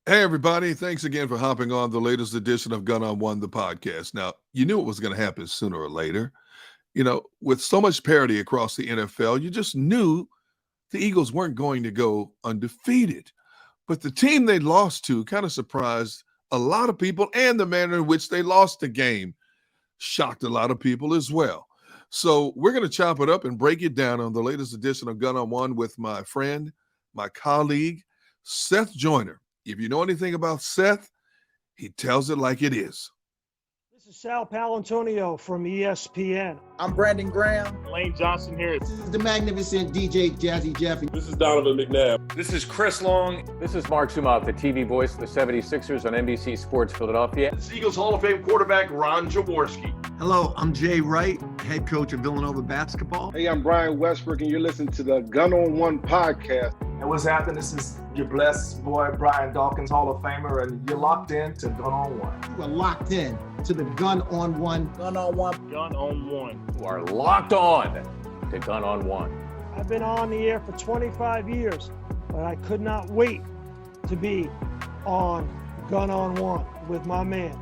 Hey, everybody. Thanks again for hopping on the latest edition of Gunn On One, the podcast. Now, you knew it was going to happen sooner or later. With so much parity across the NFL, you just knew the Eagles weren't going to go undefeated. But the team they lost to kind of surprised a lot of people, and the manner in which they lost the game shocked a lot of people as well. So we're going to chop it up and break it down on the latest edition of Gunn On One with my friend, my colleague, Seth Joyner. If you know anything about Seth, he tells it like it is. This is Sal Palantonio from ESPN. I'm Brandon Graham. Lane Johnson here. This is the magnificent DJ Jazzy Jeffy. This is Donovan McNabb. This is Chris Long. This is Mark Sumoff, the TV voice of the 76ers on NBC Sports Philadelphia. This is Eagles Hall of Fame quarterback Ron Jaworski. Hello, I'm Jay Wright, head coach of Villanova basketball. Hey, I'm Brian Westbrook, and you're listening to the Gunn On One podcast. And what's happening? This is your blessed boy, Brian Dawkins, Hall of Famer, and you're locked in to Gunn On One. You are locked in to the Gunn On One. Gunn On One. Gunn On One. You are locked on to Gunn On One. I've been on the air for 25 years, but I could not wait to be on Gunn On One with my man,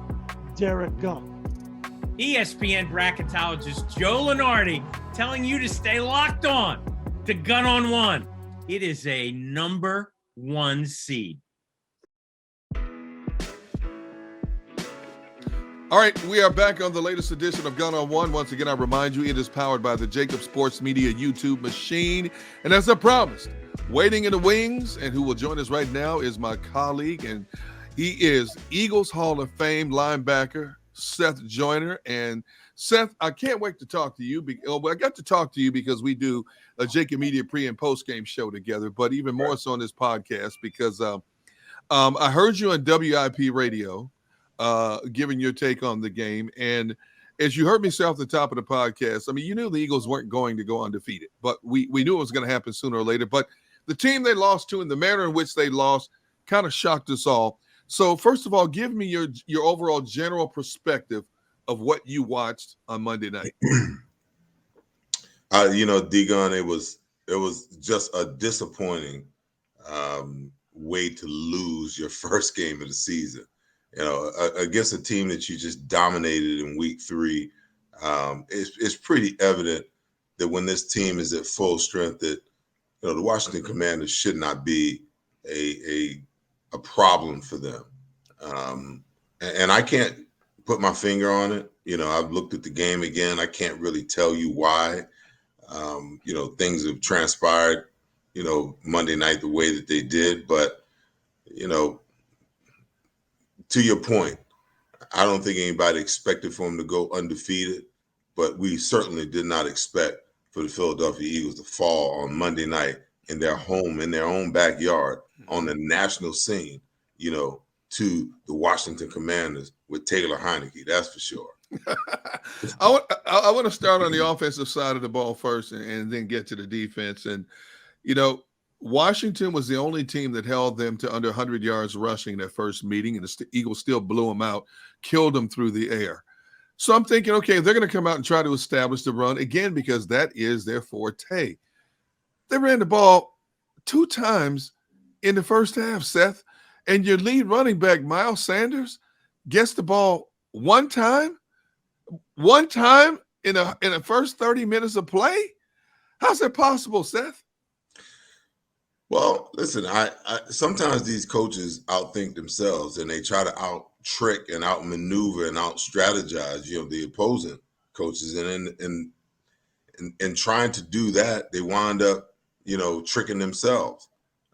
Derrick Gunn. ESPN bracketologist Joe Lenardi telling you to stay locked on to Gunn On One. It is a number one seed. All right, we are back on the latest edition of Gunn On One. Once again, I remind you, it is powered by the JAKIB Sports Media YouTube machine. And as I promised, waiting in the wings, and who will join us right now is my colleague, and he is Eagles Hall of Fame linebacker Seth Joyner. And Seth, I can't wait to talk to you. I got to talk to you because we do a JAKIB Media pre- and post-game show together, but even more so on this podcast because I heard you on WIP radio giving your take on the game. And as you heard me say off the top of the podcast, I mean, you knew the Eagles weren't going to go undefeated, but we knew it was going to happen sooner or later. But the team they lost to and the manner in which they lost kind of shocked us all. So first of all, give me your overall general perspective of what you watched on Monday night. D-Gun, it was just a disappointing way to lose your first game of the season. Against a team that you just dominated in week 3, it's pretty evident that when this team is at full strength, that the Washington Commanders should not be a problem for them. And I can't put my finger on it. I've looked at the game again. I can't really tell you why. Things have transpired, Monday night the way that they did. But, to your point, I don't think anybody expected for them to go undefeated, but we certainly did not expect for the Philadelphia Eagles to fall on Monday night in their home, in their own backyard, on the national scene, to the Washington Commanders with Taylor Heineke. That's for sure. I want to start on the offensive side of the ball first and then get to the defense. And, Washington was the only team that held them to under 100 yards rushing in their first meeting, and the Eagles still blew them out, killed them through the air. So I'm thinking, okay, they're going to come out and try to establish the run again because that is their forte. They ran the ball 2 times in the first half, Seth, and your lead running back, Miles Sanders, gets the ball one time in the first 30 minutes of play? How's that possible, Seth? Well, listen, I sometimes these coaches outthink themselves and they try to out-trick and out-maneuver and out-strategize, the opposing coaches. And in trying to do that, they wind up, tricking themselves.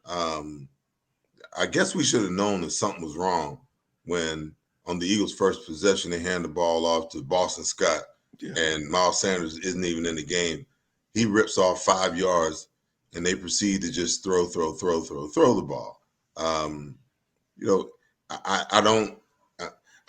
I guess we should have known that something was wrong when on the Eagles' first possession, they hand the ball off to Boston Scott, and Miles Sanders isn't even in the game. He rips off 5 yards, and they proceed to just throw the ball. I'm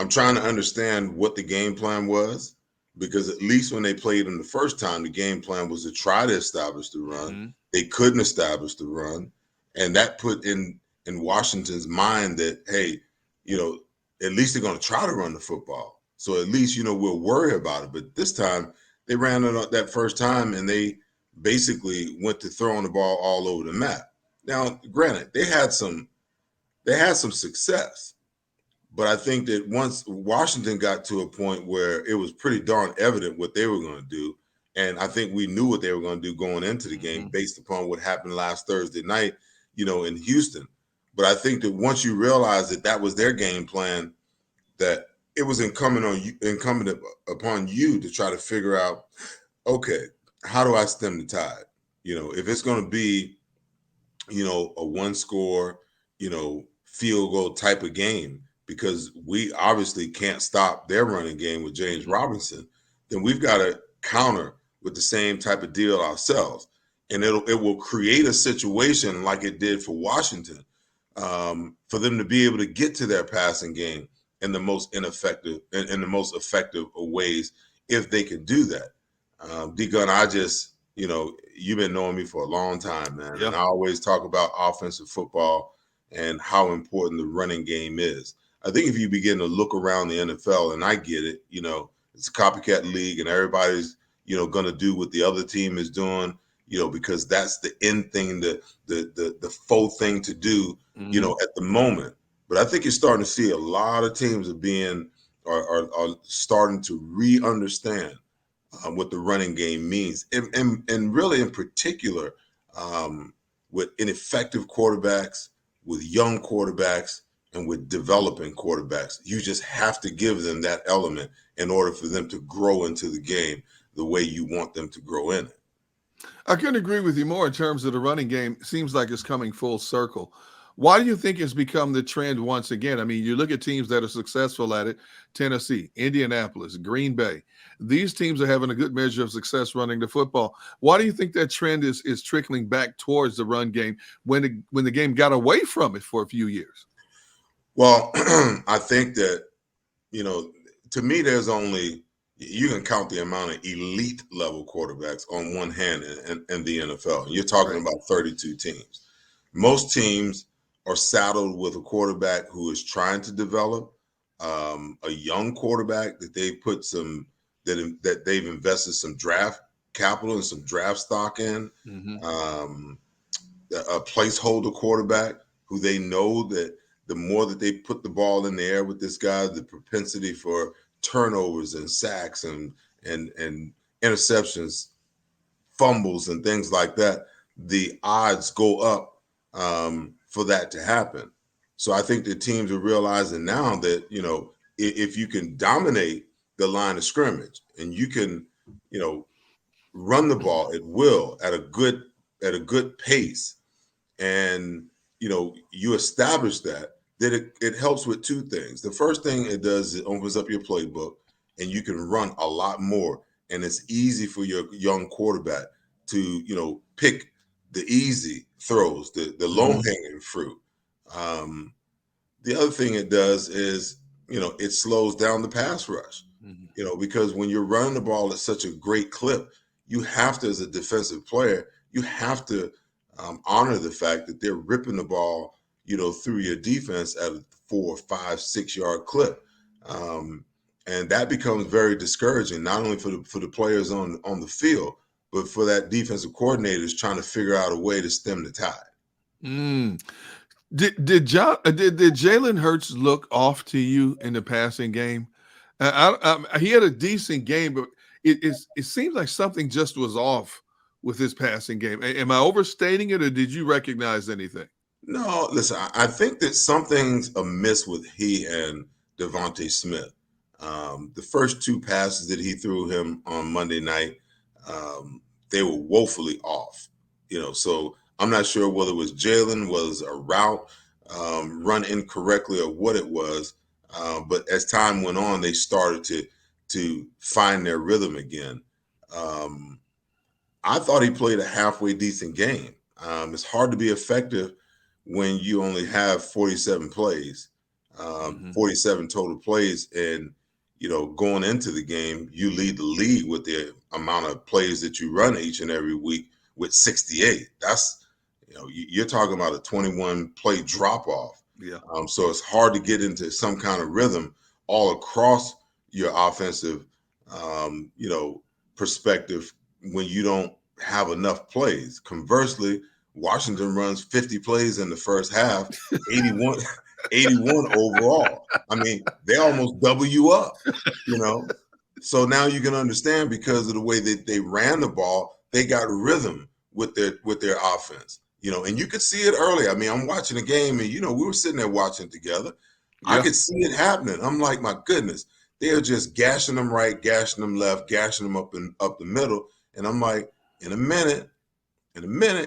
trying to understand what the game plan was, because at least when they played them the first time, the game plan was to try to establish the run. Mm-hmm. They couldn't establish the run, and that put in Washington's mind that, hey, at least they're going to try to run the football. So at least, we'll worry about it. But this time, they ran it that first time, and they basically went to throwing the ball all over the map. Now, granted, they had some they had some success. But I think that once Washington got to a point where it was pretty darn evident what they were going to do, and I think we knew what they were going to do going into the game based upon what happened last Thursday night, in Houston. But I think that once you realize that that was their game plan, that it was incumbent upon you to try to figure out, okay, how do I stem the tide? If it's going to be, a one score, field goal type of game, because we obviously can't stop their running game with James Robinson, then we've got to counter with the same type of deal ourselves. And it will create a situation like it did for Washington, for them to be able to get to their passing game in the most effective of ways if they can do that. D-Gun, you've been knowing me for a long time, man. Yep. And I always talk about offensive football and how important the running game is. I think if you begin to look around the NFL, and I get it, it's a copycat league and everybody's, going to do what the other team is doing, because that's the end thing, the faux thing to do, at the moment. But I think you're starting to see a lot of teams are starting to re-understand what the running game means. And really in particular, with ineffective quarterbacks, with young quarterbacks, and with developing quarterbacks, you just have to give them that element in order for them to grow into the game the way you want them to grow in it. I couldn't agree with you more in terms of the running game. Seems like it's coming full circle. Why do you think it's become the trend once again? I mean, you look at teams that are successful at it: Tennessee, Indianapolis, Green Bay. These teams are having a good measure of success running the football. Why do you think that trend is trickling back towards the run game when the game got away from it for a few years? Well, I think that, to me, you can count the amount of elite level quarterbacks on one hand in the NFL. You're talking about 32 teams. Most teams are saddled with a quarterback who is trying to develop, a young quarterback that they put that they've invested some draft capital and some draft stock in, a placeholder quarterback who they know that the more that they put the ball in the air with this guy, the propensity for turnovers and sacks and interceptions, fumbles and things like that, the odds go up for that to happen. So I think the teams are realizing now that, if you can dominate the line of scrimmage and you can, run the ball at will at a good pace, and you establish that it helps with two things. The first thing it does is it opens up your playbook and you can run a lot more, and it's easy for your young quarterback to pick the easy throws, the low-hanging fruit. The other thing it does is it slows down the pass rush, because when you're running the ball at such a great clip, you have to, as a defensive player, you have to honor the fact that they're ripping the ball, through your defense at a 4, 5, 6 yard clip. And that becomes very discouraging, not only for the players on the field, but for that defensive coordinators trying to figure out a way to stem the tide. Did Jalen Hurts look off to you in the passing game? He had a decent game, but it seems like something just was off with his passing game. Am I overstating it, or did you recognize anything? No, listen, I think that something's amiss with he and Devontae Smith. The first two passes that he threw him on Monday night, they were woefully off. So I'm not sure whether it was Jalen, was a route run incorrectly, or what it was. But as time went on, they started to find their rhythm again. I thought he played a halfway decent game. It's hard to be effective when you only have 47 plays, 47 total plays, and going into the game, you lead the league with the amount of plays that you run each and every week with 68. That's, you're talking about a 21 play drop off. Yeah. So it's hard to get into some kind of rhythm all across your offensive, perspective when you don't have enough plays. Conversely, Washington runs 50 plays in the first half, 81, 81 overall. I mean, they almost double you up, you know. So now you can understand, because of the way that they ran the ball, they got rhythm with their offense, you know. And you could see it early. I mean, I'm watching the game, and we were sitting there watching it together. Yeah. I could see it happening. I'm like, my goodness, they're just gashing them right, gashing them left, gashing them up the middle. And I'm like, in a minute,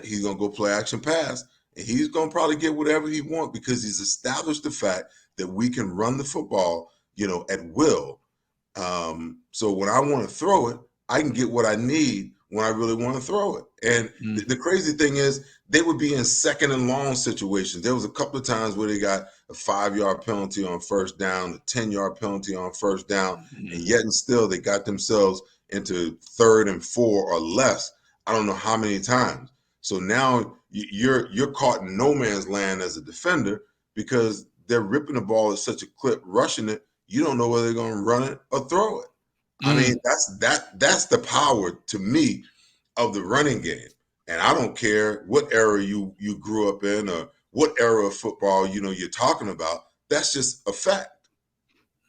he's gonna go play action pass, and he's gonna probably get whatever he wants, because he's established the fact that we can run the football, at will. So when I want to throw it, I can get what I need when I really want to throw it. And the crazy thing is, they would be in second and long situations. There was a couple of times where they got a 5-yard penalty on first down, a 10-yard penalty on first down, and yet and still they got themselves into 3rd and 4 or less. I don't know how many times. So now you're caught in no man's land as a defender, because they're ripping the ball at such a clip, rushing it. You don't know whether they're going to run it or throw it. I mean, that's the power, to me, of the running game. And I don't care what era you grew up in or what era of football you're talking about. That's just a fact.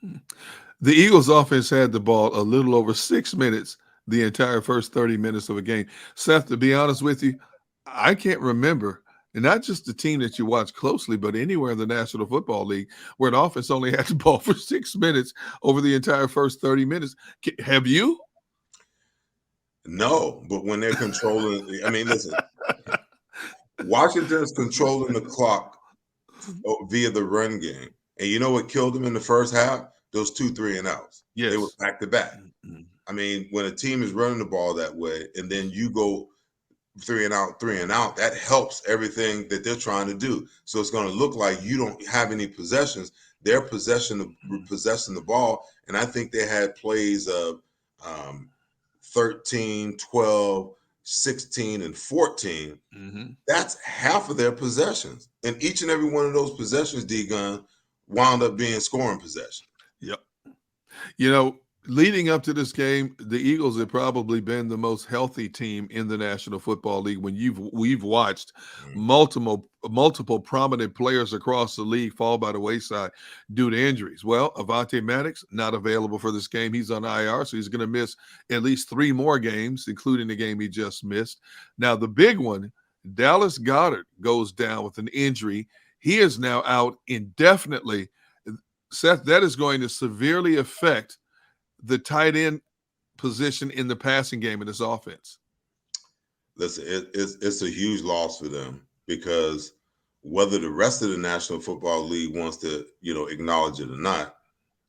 The Eagles offense had the ball a little over 6 minutes the entire first 30 minutes of a game. Seth, to be honest with you, I can't remember, and not just the team that you watch closely, but anywhere in the National Football League where an offense only had the ball for 6 minutes over the entire first 30 minutes. Have you? No, but when they're controlling, I mean, listen, Washington's controlling the clock via the run game. And you know what killed them in the first half? Those 2 3-and-outs. Yes. They were back to back. I mean, when a team is running the ball that way, and then you go 3-and-out, that helps everything that they're trying to do. So it's going to look like you don't have any possessions. They're possessing the ball. And I think they had plays of 13, 12, 16, and 14. That's half of their possessions. And each and every one of those possessions, D-Gun, wound up being scoring possession. Yep. Leading up to this game, the Eagles have probably been the most healthy team in the National Football League. When we've watched multiple prominent players across the league fall by the wayside due to injuries. Well, Avonte Maddox not available for this game. He's on IR, so he's going to miss at least 3 more games, including the game he just missed. Now, the big one, Dallas Goedert goes down with an injury. He is now out indefinitely. Seth, that is going to severely affect the tight end position in the passing game in this offense. Listen, it's a huge loss for them, because whether the rest of the National Football League wants to, acknowledge it or not,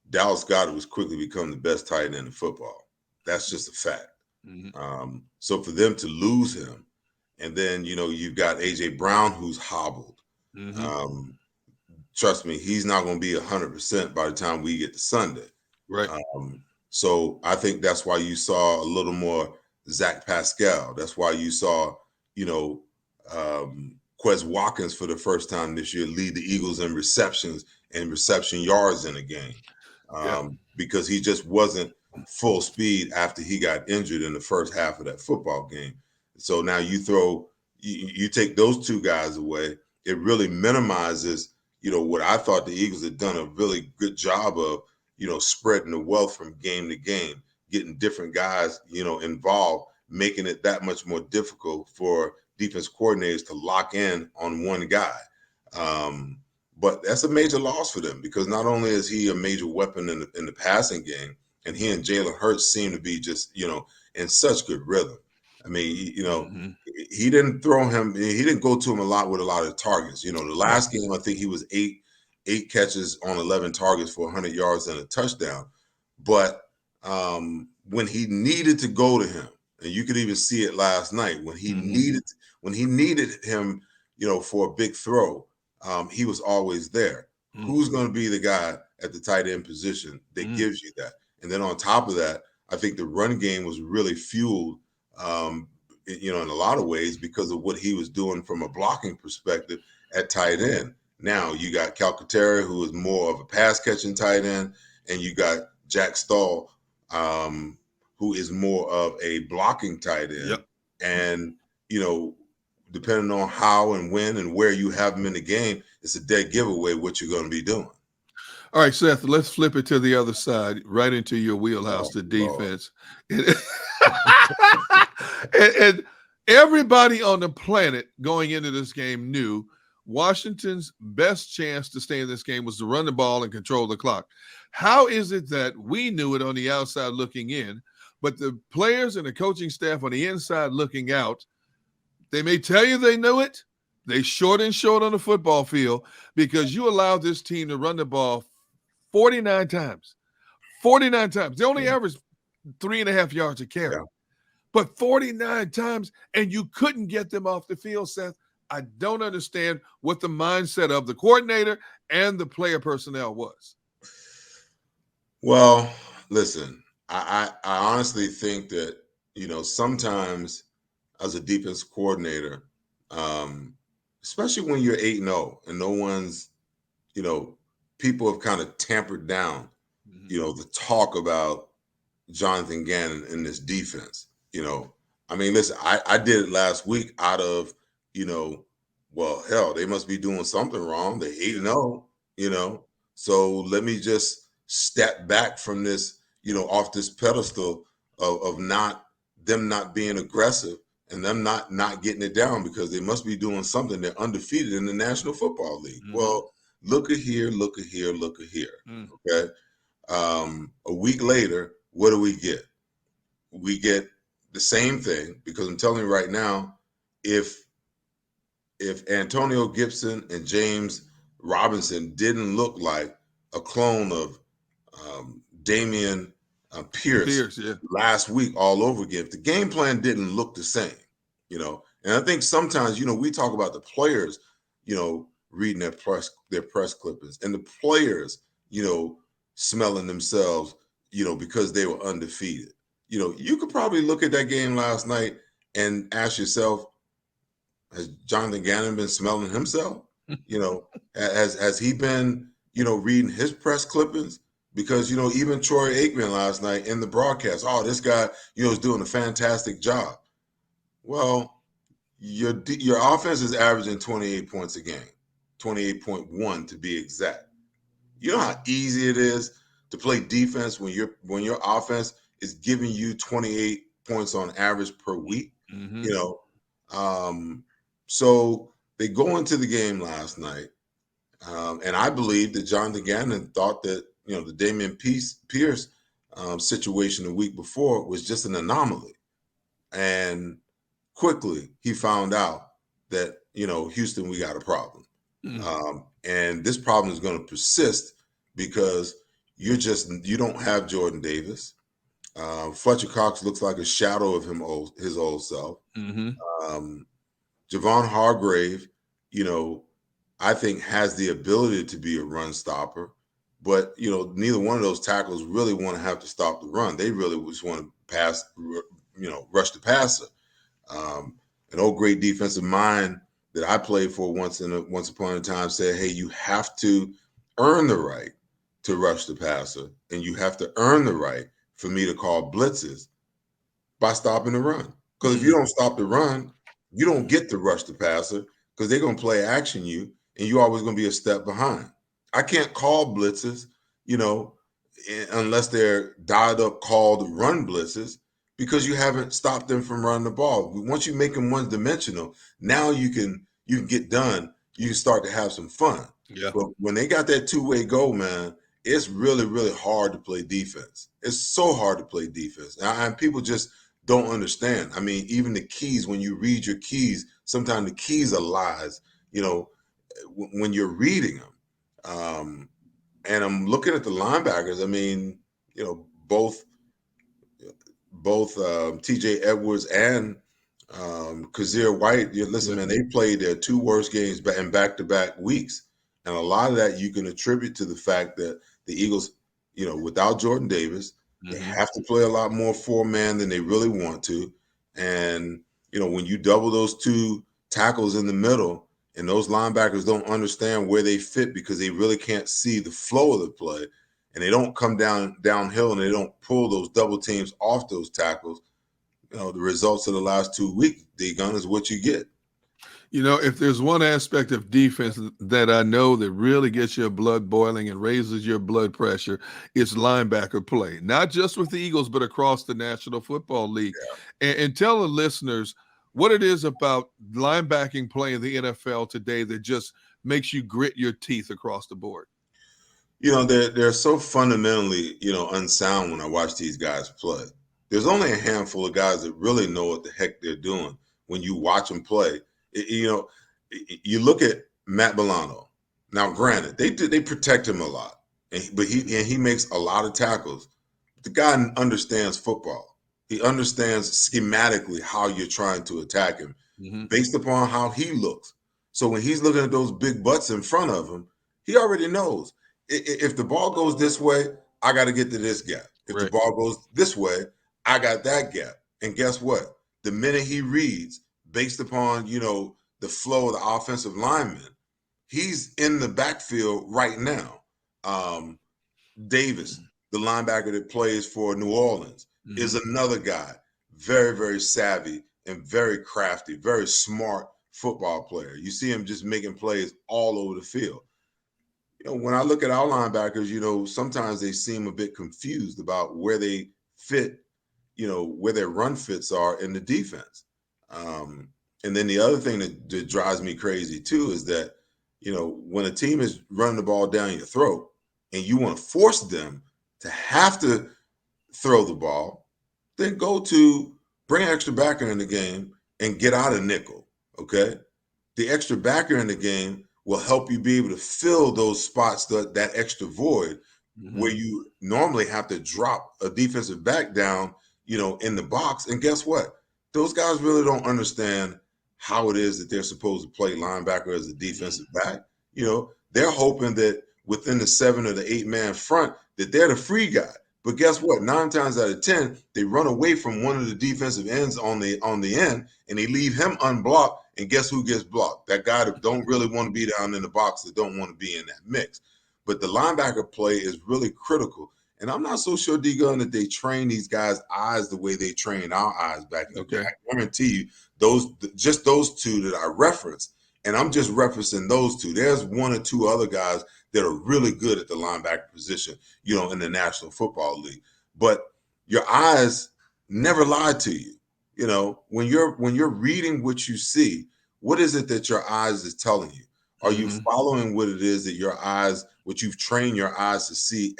Dallas Goedert was quickly become the best tight end in football. That's just a fact. So for them to lose him, and then, you've got A.J. Brown, who's hobbled. Trust me, he's not going to be 100% by the time we get to Sunday. Right. So I think that's why you saw a little more Zach Pascal. That's why you saw, Quez Watkins for the first time this year lead the Eagles in receptions and reception yards in a game, because he just wasn't full speed after he got injured in the first half of that football game. So now you take those 2 guys away, it really minimizes, what I thought the Eagles had done a really good job of, spreading the wealth from game to game, getting different guys, involved, making it that much more difficult for defense coordinators to lock in on one guy. But that's a major loss for them, because not only is he a major weapon in the passing game, and he and Jalen Hurts seem to be just, in such good rhythm. I mean, he didn't throw him. He didn't go to him a lot with a lot of targets. The last game, I think he was 8 catches on 11 targets for 100 yards and a touchdown. But when he needed to go to him, and you could even see it last night, when he needed him, for a big throw, he was always there. Who's going to be the guy at the tight end position that gives you that? And then on top of that, I think the run game was really fueled, in a lot of ways, because of what he was doing from a blocking perspective at tight end. Now you got Calcaterra, who is more of a pass catching tight end, and you got Jack Stahl, who is more of a blocking tight end. Yep. And depending on how and when and where you have them in the game, it's a dead giveaway what you're going to be doing. All right, Seth, let's flip it to the other side, right into your wheelhouse, the defense. And everybody on the planet going into this game knew Washington's best chance to stay in this game was to run the ball and control the clock. How is it that we knew it on the outside looking in, but the players and the coaching staff on the inside looking out, they may tell you they knew it, they short on the football field because you allowed this team to run the ball 49 times. 49 times. They only averaged 3.5 yards a carry. Yeah. But 49 times, and you couldn't get them off the field, Seth. I don't understand what the mindset of the coordinator and the player personnel was. Well, listen, I honestly think that, sometimes as a defense coordinator, especially when you're 8-0 and no one's, people have kind of tampered down, the talk about Jonathan Gannon in this defense. Listen, I did it last week out of, well, hell, they must be doing something wrong. They're 8-0, so let me just step back from this, off this pedestal of them not being aggressive and them not getting it down because they must be doing something. They're undefeated in the National Football League. Mm-hmm. Well, look at here. Okay. A week later, what do we get? We get the same thing because I'm telling you right now, if Antonio Gibson and James Robinson didn't look like a clone of Damian Pierce last week all over again, if the game plan didn't look the same, and I think sometimes, we talk about the players, reading their press clippings and the players, smelling themselves, because they were undefeated. You could probably look at that game last night and ask yourself, has Jonathan Gannon been smelling himself? Has he been, reading his press clippings? Because, even Troy Aikman last night in the broadcast, this guy, is doing a fantastic job. Well, your offense is averaging 28 points a game, 28.1 to be exact. You know how easy it is to play defense when your offense is giving you 28 points on average per week. Mm-hmm. So they go into the game last night, and I believe that Jonathan Gannon thought that the Damian Pierce situation the week before was just an anomaly, and quickly he found out that Houston, we got a problem, and this problem is going to persist because you don't have Jordan Davis. Fletcher Cox looks like a shadow of his old self. Mm-hmm. Javon Hargrave, I think has the ability to be a run stopper, but neither one of those tackles really want to have to stop the run. They really just want to pass, rush the passer. An old great defensive mind that I played for once upon a time said, "Hey, you have to earn the right to rush the passer, and you have to earn the right for me to call blitzes by stopping the run. Because if you don't stop the run, you don't get to rush the passer because they're going to play action you, and you're always going to be a step behind. I can't call blitzes, unless they're dialed up called run blitzes because you haven't stopped them from running the ball. Once you make them one-dimensional, now you can get done. You can start to have some fun. Yeah. But when they got that two-way go, man, it's really, really hard to play defense. It's so hard to play defense. And people just don't understand. Even the keys, when you read your keys, sometimes the keys are lies, when you're reading them. And I'm looking at the linebackers. Both TJ Edwards and Kazir White, man, they played their two worst games in back-to-back weeks. And a lot of that you can attribute to the fact that the Eagles, without Jordan Davis, they have to play a lot more four-man than they really want to. And, when you double those two tackles in the middle and those linebackers don't understand where they fit because they really can't see the flow of the play and they don't come downhill and they don't pull those double teams off those tackles, the results of the last 2 weeks, Gunn, is what you get. You know, if there's one aspect of defense that I know that really gets your blood boiling and raises your blood pressure, it's linebacker play, not just with the Eagles, but across the National Football League. And tell the listeners what it is about linebacking play in the NFL today that just makes you grit your teeth across the board. You know, they're so fundamentally, unsound when I watch these guys play. There's only a handful of guys that really know what the heck they're doing when you watch them play. You look at Matt Milano. Now, granted, they protect him a lot, but he makes a lot of tackles. The guy understands football. He understands schematically how you're trying to attack him based upon how he looks. So when he's looking at those big butts in front of him, he already knows if the ball goes this way, I got to get to this gap. If the ball goes this way, I got that gap. And guess what? The minute he reads based upon, the flow of the offensive lineman, he's in the backfield right now. Davis, the linebacker that plays for New Orleans, is another guy, very, very savvy and very crafty, very smart football player. You see him just making plays all over the field. When I look at our linebackers, sometimes they seem a bit confused about where they fit, where their run fits are in the defense. And then the other thing that drives me crazy too is that, when a team is running the ball down your throat and you want to force them to have to throw the ball, then go to bring an extra backer in the game and get out of nickel, okay? The extra backer in the game will help you be able to fill those spots, that extra void where you normally have to drop a defensive back down, in the box. And guess what? Those guys really don't understand how it is that they're supposed to play linebacker as a defensive back. They're hoping that within the 7 or the 8 man front that they're the free guy. But guess what? 9 times out of 10, they run away from one of the defensive ends on the end, and they leave him unblocked. And guess who gets blocked? That guy that don't really want to be down in the box, that don't want to be in that mix. But the linebacker play is really critical. And I'm not so sure, D-Gun, that they train these guys' eyes the way they train our eyes back in the day. I guarantee you, just those two that I referenced, and I'm just referencing those two. There's 1 or 2 other guys that are really good at the linebacker position, in the National Football League. But your eyes never lie to you. When you're reading what you see, what is it that your eyes is telling you? Are you following what it is that what you've trained your eyes to see,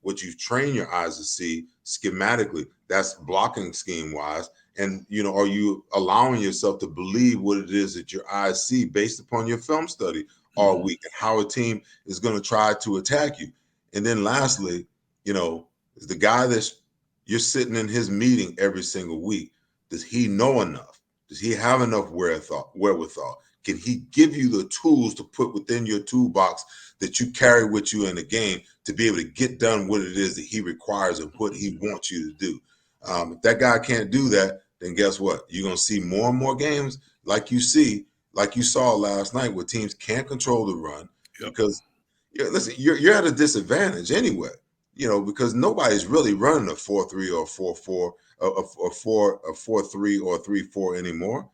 what you've trained your eyes to see schematically, that's blocking scheme wise. And, are you allowing yourself to believe what it is that your eyes see based upon your film study all week and how a team is going to try to attack you? And then lastly, is the guy that you're sitting in his meeting every single week, does he know enough? Does he have enough wherewithal? Can he give you the tools to put within your toolbox that you carry with you in the game to be able to get done what it is that he requires and what he wants you to do? If that guy can't do that, then guess what? You're going to see more and more games like you saw last night, where teams can't control the run because, listen, you're at a disadvantage anyway, because nobody's really running a 4-3 or 4-4, a 4-3 or 3-4 anymore.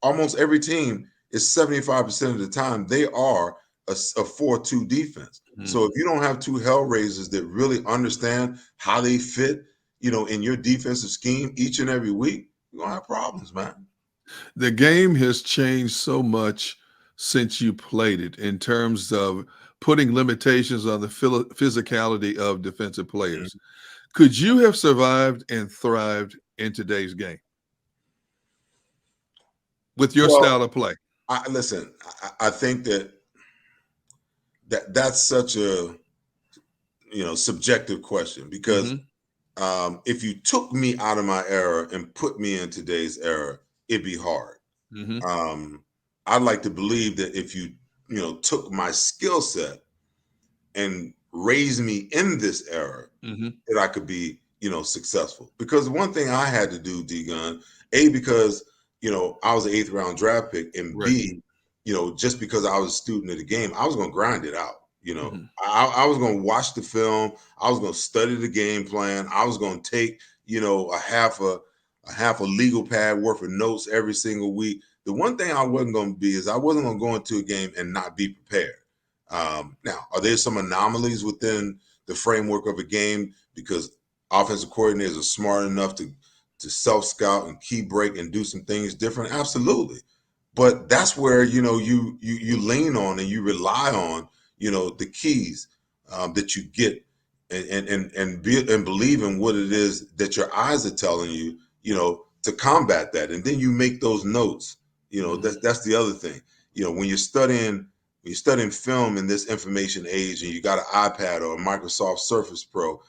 Almost every team is 75% of the time they are a 4-2 defense. So if you don't have 2 hellraisers that really understand how they fit, in your defensive scheme each and every week, you're going to have problems, man. The game has changed so much since you played it in terms of putting limitations on the physicality of defensive players. Could you have survived and thrived in today's game with your style of play? I think that's such a subjective question, because if you took me out of my era and put me in today's era, it'd be hard. I'd like to believe that if you took my skill set and raised me in this era, that I could be successful. Because one thing I had to do, D-Gun, because I was an 8th round draft pick, and B, just because I was a student of the game, I was going to grind it out. I was going to watch the film. I was going to study the game plan. I was going to take, a half a legal pad worth of notes every single week The one thing I wasn't going to be is I wasn't going to go into a game and not be prepared. Now, are there some anomalies within the framework of a game because offensive coordinators are smart enough to self-scout and key break and do some things different? Absolutely. But that's where, you lean on and you rely on, the keys that you get and believe in what it is that your eyes are telling you, to combat that. And then you make those notes. That's the other thing. When you're studying film in this information age and you got an iPad or a Microsoft Surface Pro,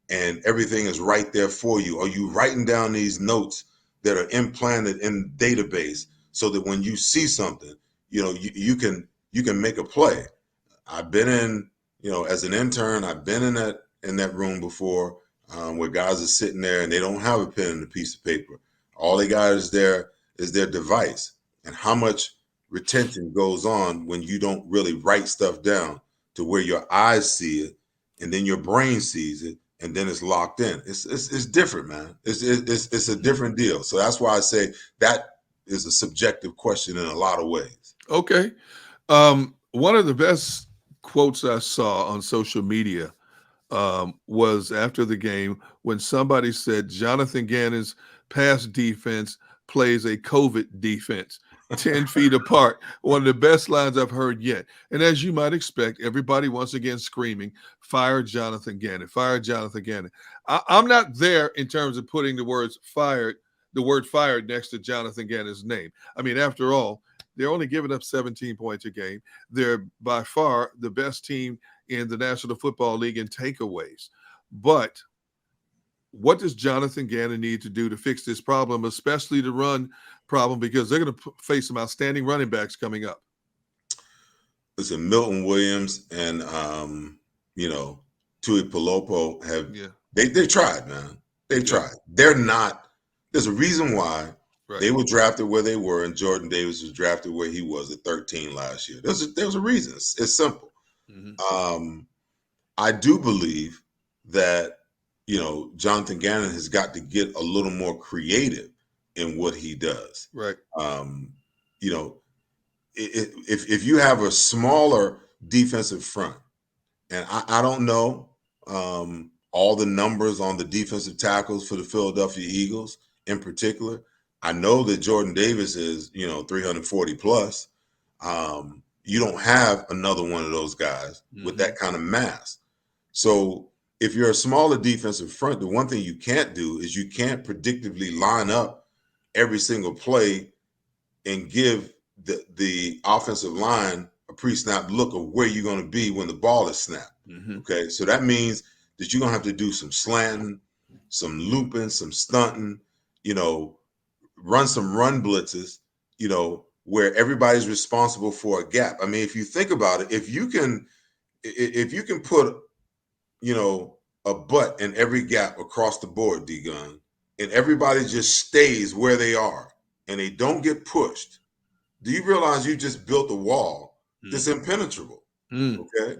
and everything is right there for you. Are you writing down these notes that are implanted in the database so that when you see something, you can make a play? I've been in, as an intern, I've been in that room before where guys are sitting there and they don't have a pen and a piece of paper. All they got is their device. And how much retention goes on when you don't really write stuff down to where your eyes see it and then your brain sees it and then it's locked in. It's different, man. It's a different deal. So that's why I say that is a subjective question in a lot of ways. Okay. One of the best quotes I saw on social media was after the game when somebody said Jonathan Gannon's pass defense plays a COVID defense, 10 feet apart. One of the best lines I've heard yet. And as you might expect, everybody once again screaming, fire Jonathan Gannon, fire Jonathan Gannon. I'm not there in terms of putting the word fired next to Jonathan Gannon's name. I mean, after all, they're only giving up 17 points a game. They're by far the best team in the National Football League in takeaways. But what does Jonathan Gannon need to do to fix this problem, especially the run problem, because they're going to face some outstanding running backs coming up? Listen, Milton Williams and, Tui Pelopo they tried, man. They tried. There's a reason why they were drafted where they were, and Jordan Davis was drafted where he was at 13 last year. There was a reason. It's simple. Mm-hmm. I do believe that, Jonathan Gannon has got to get a little more creative in what he does. Right. If you have a smaller defensive front, and I don't know all the numbers on the defensive tackles for the Philadelphia Eagles in particular. I know that Jordan Davis is, 340 plus. You don't have another one of those guys with that kind of mass. So if you're a smaller defensive front, the one thing you can't do is you can't predictively line up every single play and give the offensive line a pre-snap look of where you're going to be when the ball is snapped. Mm-hmm. Okay, so that means that you're going to have to do some slanting, some looping, some stunting, run some run blitzes, where everybody's responsible for a gap. I mean, if you think about it, if you can put, a butt in every gap across the board, D-Gun, and everybody just stays where they are and they don't get pushed, do you realize you just built a wall that's impenetrable? Okay.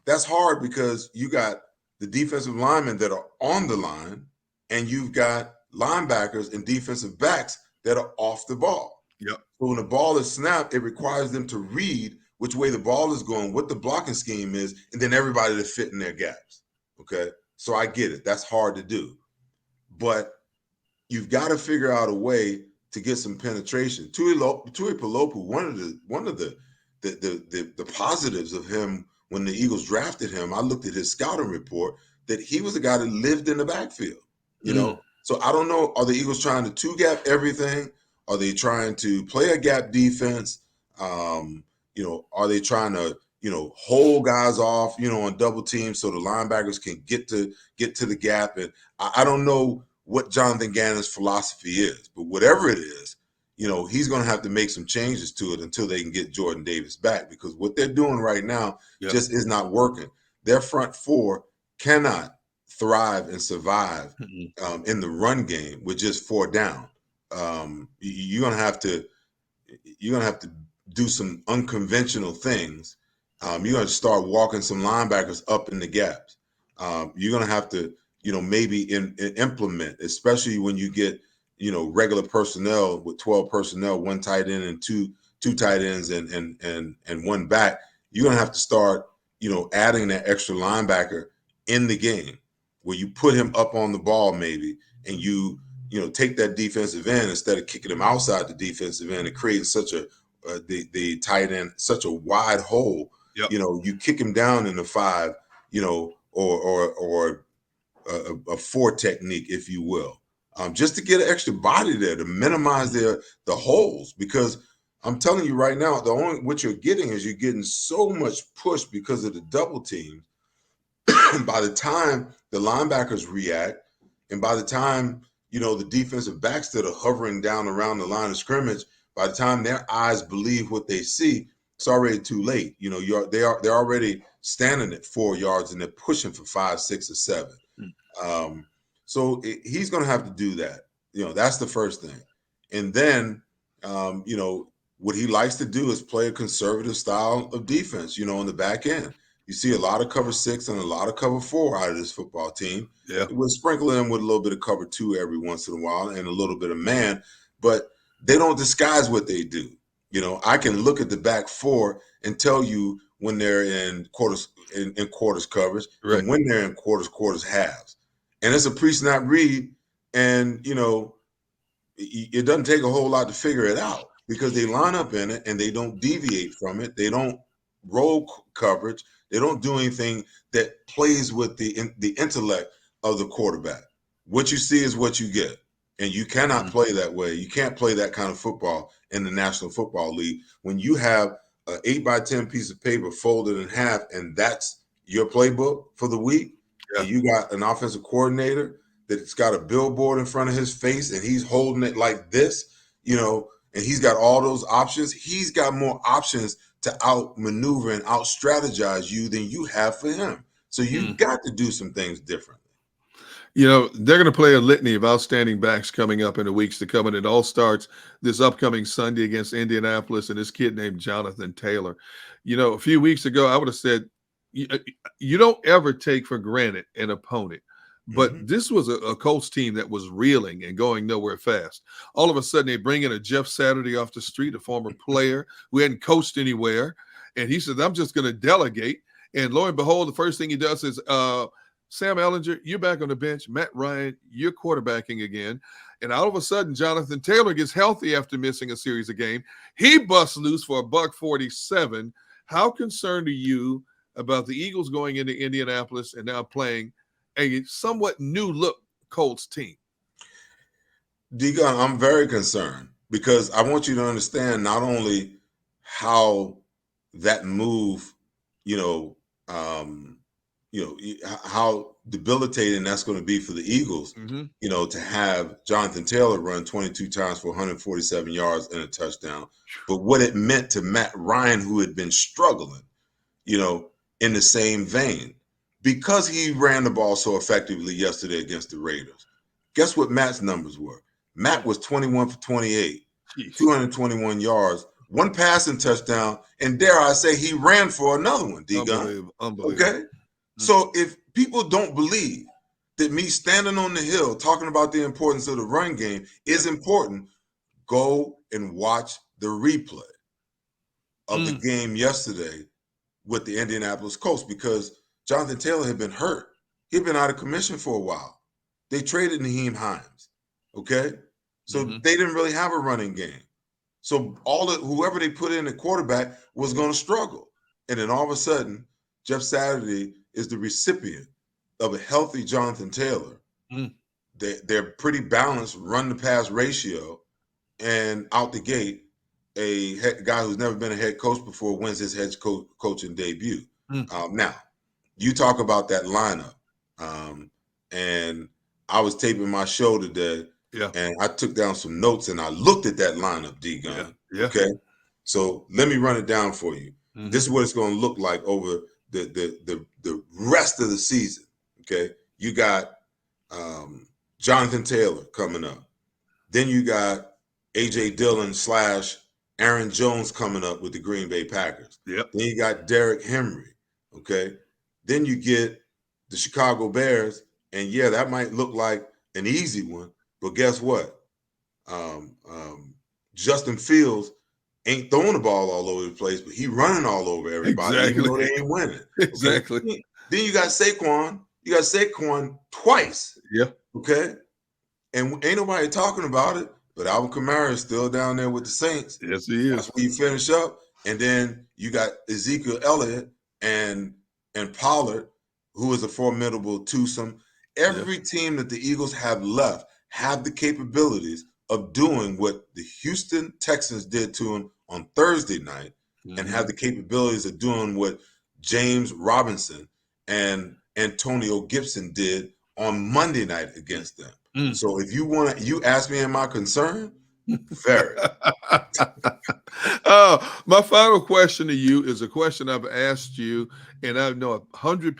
That's hard because you got the defensive linemen that are on the line and you've got linebackers and defensive backs that are off the ball. Yep. So when the ball is snapped, it requires them to read which way the ball is going, what the blocking scheme is, and then everybody to fit in their gaps. Okay. So I get it. That's hard to do. But you've got to figure out a way to get some penetration. Tui Pelopu, one of the positives of him when the Eagles drafted him, I looked at his scouting report that he was a guy that lived in the backfield. So I don't know, are the Eagles trying to two-gap everything? Are they trying to play a gap defense? Are they trying to, hold guys off, on double teams so the linebackers can get to the gap? And I don't know what Jonathan Gannon's philosophy is, but whatever it is, he's going to have to make some changes to it until they can get Jordan Davis back, because what they're doing right now just is not working. Their front four cannot thrive and survive in the run game with just 4 down. You're gonna have to do some unconventional things. You're gonna start walking some linebackers up in the gaps. You're gonna have to, maybe implement, especially when you get regular personnel with 12 personnel, one tight end and two tight ends and one back, you're going to have to start, adding that extra linebacker in the game where you put him up on the ball maybe, and you take that defensive end instead of kicking him outside the defensive end and creating such the tight end such a wide hole. Yep. You kick him down in the 5, or a 4 technique, if you will, just to get an extra body there to minimize the holes. Because I'm telling you right now, what you're getting is you're getting so much push because of the double team. By the time the linebackers react, and by the time the defensive backs that are hovering down around the line of scrimmage, by the time their eyes believe what they see, it's already too late. They're already standing at 4 yards and they're pushing for 5, 6, or 7. So he's going to have to do that. That's the first thing. And then, what he likes to do is play a conservative style of defense, on the back end. You see a lot of cover 6 and a lot of cover 4 out of this football team. Yeah. We'll sprinkle in with a little bit of cover 2 every once in a while and a little bit of man, but they don't disguise what they do. I can look at the back 4 and tell you when they're in quarters coverage, right, and when they're in quarters halves. And it's a pre-snap read, and it doesn't take a whole lot to figure it out because they line up in it and they don't deviate from it. They don't roll coverage. They don't do anything that plays with the intellect of the quarterback. What you see is what you get, and you cannot play that way. You can't play that kind of football in the National Football League when you have an 8x10 piece of paper folded in half, and that's your playbook for the week. Yeah. And you got an offensive coordinator that's got a billboard in front of his face, and he's holding it like this, and he's got all those options. He's got more options to outmaneuver and out-strategize you than you have for him. So you've got to do some things differently. They're going to play a litany of outstanding backs coming up in the weeks to come, and it all starts this upcoming Sunday against Indianapolis and this kid named Jonathan Taylor. A few weeks ago, I would have said, you don't ever take for granted an opponent. But this was a Colts team that was reeling and going nowhere fast. All of a sudden, they bring in a Jeff Saturday off the street, a former player who hadn't coached anywhere. And he says, I'm just going to delegate. And lo and behold, the first thing he does is, Sam Ellinger, you're back on the bench. Matt Ryan, you're quarterbacking again. And all of a sudden, Jonathan Taylor gets healthy after missing a series of games. He busts loose for $147. How concerned are you about the Eagles going into Indianapolis and now playing a somewhat new look Colts team? D-Gun, I'm very concerned because I want you to understand not only how that move, how debilitating that's going to be for the Eagles, to have Jonathan Taylor run 22 times for 147 yards and a touchdown, but what it meant to Matt Ryan, who had been struggling, in the same vein. Because he ran the ball so effectively yesterday against the Raiders. Guess what Matt's numbers were? Matt was 21 for 28, 221 yards, 1 passing touchdown, and dare I say he ran for another one, D-Gun. Unbelievable. Okay? So if people don't believe that me standing on the hill talking about the importance of the run game is important, go and watch the replay of the game yesterday with the Indianapolis Colts, because Jonathan Taylor had been hurt. He'd been out of commission for a while. They traded Nyheim Hines, okay? So they didn't really have a running game. So whoever they put in at quarterback was going to struggle. And then all of a sudden, Jeff Saturday is the recipient of a healthy Jonathan Taylor. They're pretty balanced run-to-pass ratio, and out the gate, a guy who's never been a head coach before wins his head coaching debut. Now, you talk about that lineup, and I was taping my show today, and I took down some notes, and I looked at that lineup, D-Gun, okay? So let me run it down for you. This is what it's going to look like over the rest of the season, okay? You got Jonathan Taylor coming up. Then you got A.J. Dillon / Aaron Jones coming up with the Green Bay Packers. Then you got Derrick Henry, okay? Then you get the Chicago Bears, and that might look like an easy one, but guess what? Justin Fields ain't throwing the ball all over the place, but he running all over everybody, even though they ain't winning. Exactly. Okay? Then you got Saquon. You got Saquon twice. Yeah. Okay. And ain't nobody talking about it, but Alvin Kamara is still down there with the Saints. Yes, he is. That's where you finish up. And then you got Ezekiel Elliott and Pollard, who is a formidable twosome. Every team that the Eagles have left have the capabilities of doing what the Houston Texans did to them on Thursday night, and have the capabilities of doing what James Robinson and Antonio Gibson did on Monday night against them. So if you ask me, am I concerned? Very. My final question to you is a question I've asked you, and I know hundreds of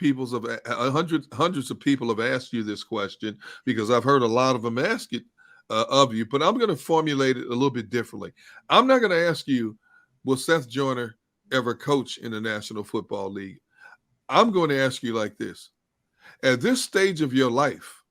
people have asked you this question because I've heard a lot of them ask it of you, but I'm going to formulate it a little bit differently. I'm not going to ask you, will Seth Joyner ever coach in the National Football League? I'm going to ask you like this. At this stage of your life,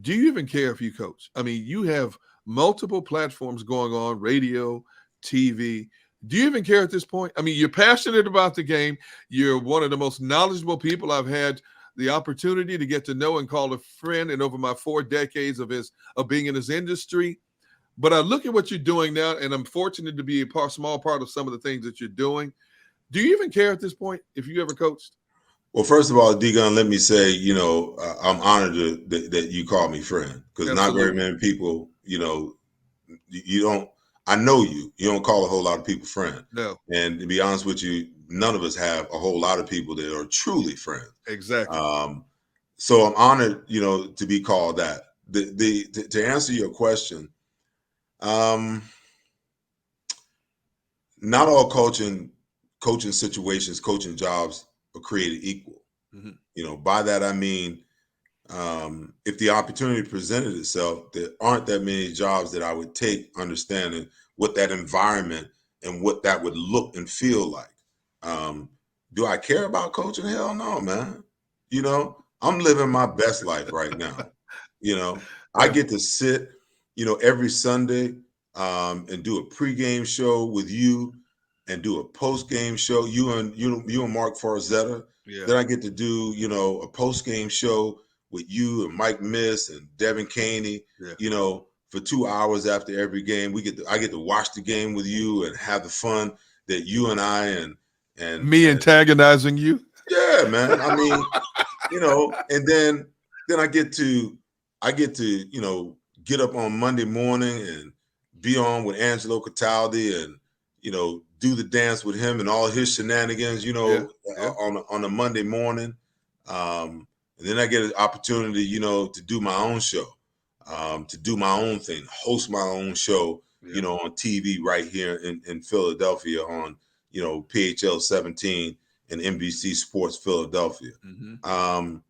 do you even care if you coach? I mean, you have multiple platforms going on, radio, TV. Do you even care at this point? I mean, you're passionate about the game. You're one of the most knowledgeable people I've had the opportunity to get to know and call a friend in over my 4 decades of being in this industry. But I look at what you're doing now, and I'm fortunate to be a small part of some of the things that you're doing. Do you even care at this point if you ever coached? Well, first of all, D-Gun, let me say, I'm honored that you call me friend, because not very many people, you don't. I know you don't call a whole lot of people friend. No. And to be honest with you, none of us have a whole lot of people that are truly friends. Exactly. So I'm honored, to be called that. To answer your question, not all coaching situations, coaching jobs are created equal. By that I mean, if the opportunity presented itself, there aren't that many jobs that I would take, understanding what that environment and what that would look and feel like. Do I care about coaching? Hell no, man. I'm living my best life right now. I get to sit, every Sunday and do a pregame show with you and do a postgame show, you and Mark Farzetta. Yeah. Then I get to do, a postgame show with you and Mike Miss and Devin Caney, for 2 hours after every game. I get to watch the game with you and have the fun that you and I and me antagonizing you. Yeah, man. I mean, and then I get to, get up on Monday morning and be on with Angelo Cataldi and, do the dance with him and all his shenanigans, on a Monday morning. And then I get an opportunity, to do my own show, to do my own thing, host my own show, on TV right here in Philadelphia on, PHL 17 and NBC Sports Philadelphia. I'm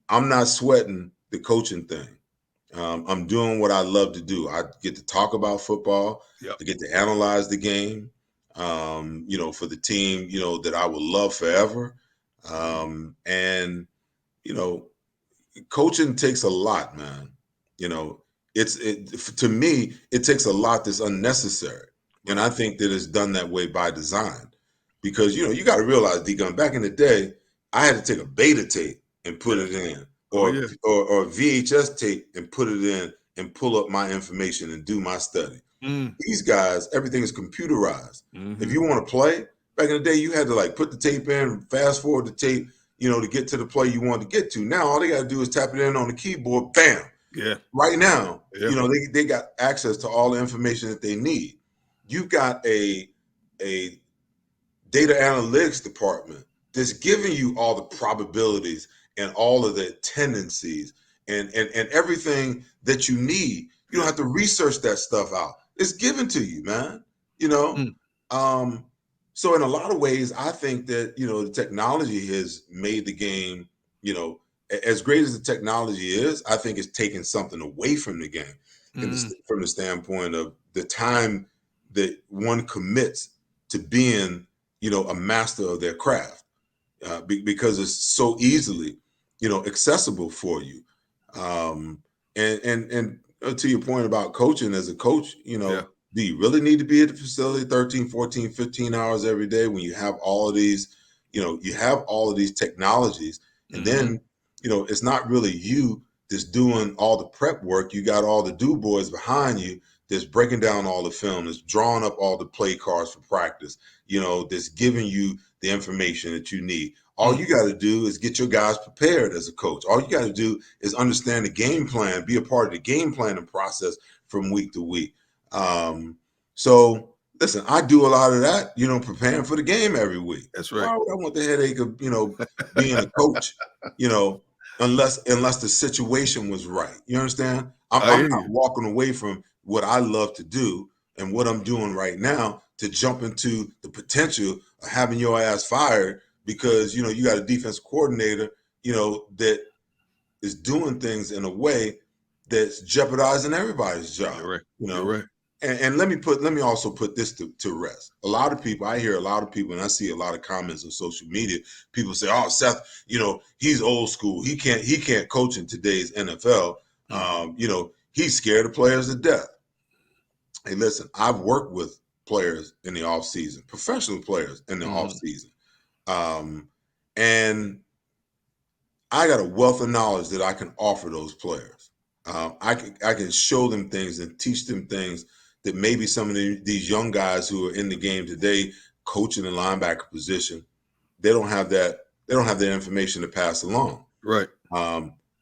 not sweating the coaching thing. I'm doing what I love to do. I get to talk about football. I get to analyze the game, for the team, that I will love forever. And, coaching takes a lot, man. To me, it takes a lot that's unnecessary. And I think that it's done that way by design. Because, you got to realize, D-Gun, back in the day, I had to take a beta tape and put it in, or VHS tape and put it in and pull up my information and do my study. These guys, everything is computerized. If you want to play, back in the day, you had to put the tape in, fast forward the tape, to get to the play you want to get to. Now, all they got to do is tap it in on the keyboard, bam. Yeah. Right now, they got access to all the information that they need. You've got a data analytics department that's giving you all the probabilities and all of the tendencies and everything that you need. You don't have to research that stuff out. It's given to you, man. So in a lot of ways, I think that, the technology has made the game, as great as the technology is, I think it's taken something away from the game from the standpoint of the time that one commits to being, a master of their craft, because it's so easily, accessible for you. And to your point about coaching as a coach, Yeah. do you really need to be at the facility 13, 14, 15 hours every day when you have all of these, you have all of these technologies, and then, it's not really you that's doing all the prep work. You got all the do boys behind you that's breaking down all the film, that's drawing up all the play cards for practice, that's giving you the information that you need. All you got to do is get your guys prepared as a coach. All you got to do is understand the game plan, be a part of the game planning process from week to week. So listen, I do a lot of that, preparing for the game every week. That's right. Why would I want the headache of, being a coach, unless the situation was right. You understand? I'm not walking away from what I love to do and what I'm doing right now to jump into the potential of having your ass fired because, you got a defensive coordinator, that is doing things in a way that's jeopardizing everybody's job. You're right. You're right. And let me also put this to rest. I hear a lot of people, and I see a lot of comments on social media. People say, "Oh, Seth, he's old school. He can't coach in today's NFL. He's scared of players to death." Hey, listen, I've worked with players in the off season, professional players in the off season, and I got a wealth of knowledge that I can offer those players. I can show them things and teach them things that maybe some of these young guys who are in the game today, coaching the linebacker position, they don't have that information to pass along. Right.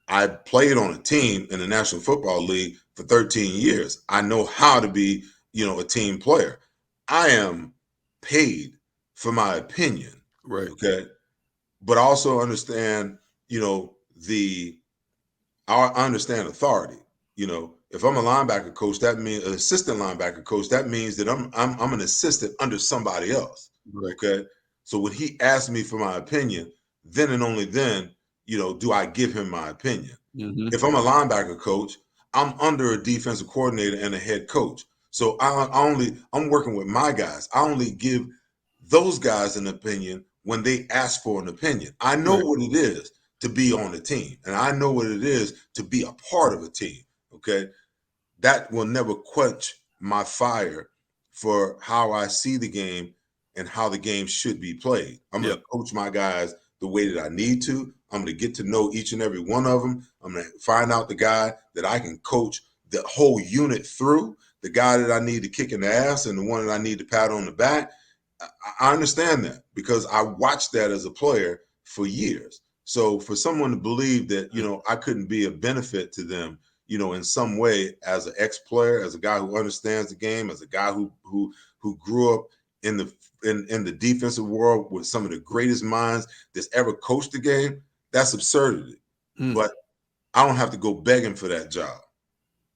I played on a team in the National Football League for 13 years. I know how to be, a team player. I am paid for my opinion. Right. Okay. But I also understand, I understand authority. If I'm a linebacker coach, that means an assistant linebacker coach. That means that I'm an assistant under somebody else. Right. Okay. So when he asks me for my opinion, then and only then, do I give him my opinion. If I'm a linebacker coach, I'm under a defensive coordinator and a head coach. So I'm working with my guys. I only give those guys an opinion when they ask for an opinion. I know what it is to be on a team, and I know what it is to be a part of a team. Okay. That will never quench my fire for how I see the game and how the game should be played. I'm going to coach my guys the way that I need to. I'm going to get to know each and every one of them. I'm going to find out the guy that I can coach the whole unit through, the guy that I need to kick in the ass and the one that I need to pat on the back. I understand that because I watched that as a player for years. So for someone to believe that, I couldn't be a benefit to them, in some way as an ex-player, as a guy who understands the game, as a guy who grew up in the defensive world with some of the greatest minds that's ever coached the game, that's absurdity. But I don't have to go begging for that job.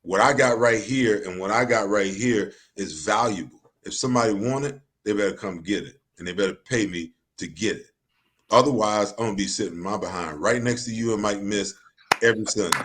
What I got right here and what I got right here is valuable. If somebody want it, they better come get it, and they better pay me to get it. Otherwise, I'm going to be sitting my behind right next to you and Mike Miss every Sunday.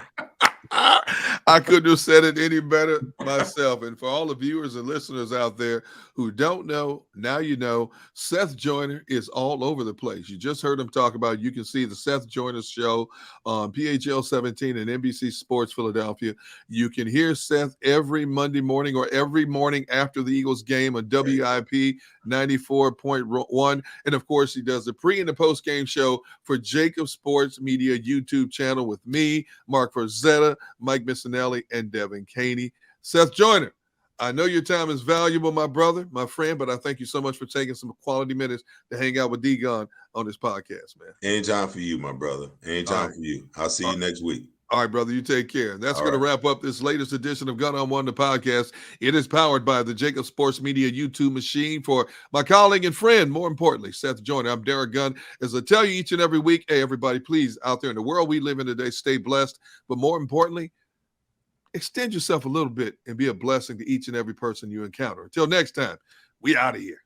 I couldn't have said it any better myself. And for all the viewers and listeners out there who don't know, now you know, Seth Joyner is all over the place. You just heard him talk about, you can see the Seth Joyner show on PHL 17 and NBC Sports Philadelphia. You can hear Seth every Monday morning or every morning after the Eagles game on WIP 94.1. And of course, he does the pre and the post game show for JAKIB Sports Media YouTube channel with me, Mark Verzetta, Mike Missinelli, and Devin Caney. Seth Joyner, I know your time is valuable, my brother, my friend, but I thank you so much for taking some quality minutes to hang out with D-Gun on this podcast, man. Anytime for you, my brother. Anytime for you. I'll see you next week. All right, brother, you take care. That's going to wrap up this latest edition of Gunn On One, the podcast. It is powered by the JAKIB Sports Media YouTube machine. For my colleague and friend, more importantly, Seth Joyner, I'm Derrick Gunn. As I tell you each and every week, hey, everybody, please, out there in the world we live in today, stay blessed. But more importantly, extend yourself a little bit and be a blessing to each and every person you encounter. Until next time, we out of here.